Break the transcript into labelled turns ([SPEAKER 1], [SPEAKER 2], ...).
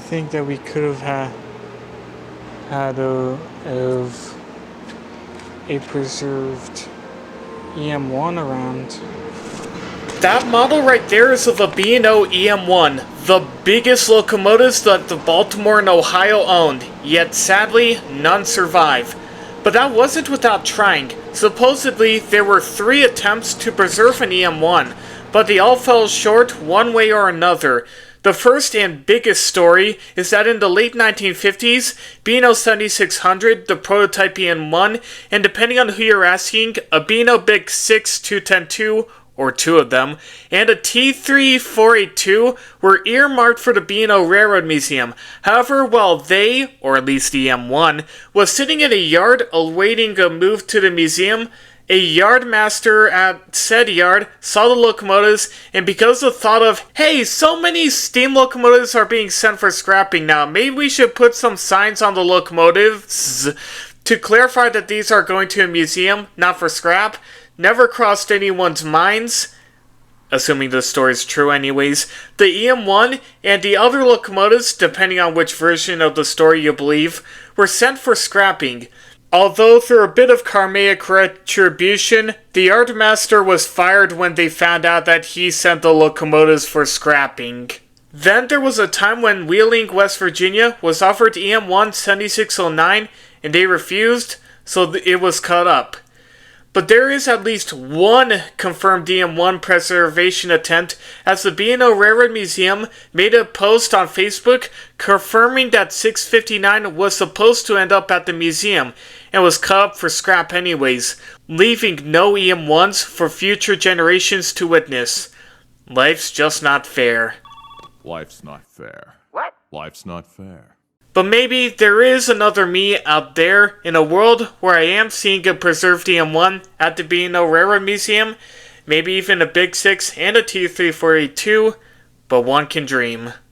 [SPEAKER 1] think that we could have had a preserved EM1 around.
[SPEAKER 2] That model right there is of a B&O EM-1, the biggest locomotives that the Baltimore and Ohio owned, yet sadly, none survive. But that wasn't without trying. Supposedly, there were 3 attempts to preserve an EM1, but they all fell short one way or another. The first and biggest story is that in the late 1950s, B&O 7600, the prototype EM1, and depending on who you're asking, a B&O Big 6 210-2, or 2 of them, and a T3-482 were earmarked for the B&O Railroad Museum. However, while they, or at least the EM1, was sitting in a yard awaiting a move to the museum, a yardmaster at said yard saw the locomotives, and because of the thought of, hey, so many steam locomotives are being sent for scrapping now, maybe we should put some signs on the locomotives to clarify that these are going to a museum, not for scrap, never crossed anyone's minds, assuming the story's true anyways. The EM1 and the other locomotives, depending on which version of the story you believe, were sent for scrapping. Although through a bit of karmic retribution, the yardmaster was fired when they found out that he sent the locomotives for scrapping. Then there was a time when Wheeling, West Virginia was offered EM1 7609 and they refused, so it was cut up. But there is at least one confirmed EM1 preservation attempt, as the B&O Railroad Museum made a post on Facebook confirming that 659 was supposed to end up at the museum and was cut up for scrap anyways, leaving no EM1s for future generations to witness. Life's just not fair.
[SPEAKER 3] Life's not fair.
[SPEAKER 4] What?
[SPEAKER 3] Life's not fair.
[SPEAKER 2] But maybe there is another me out there in a world where I am seeing a preserved EM1 at the B&O Railroad Museum, maybe even a Big 6 and a T3-482, but one can dream.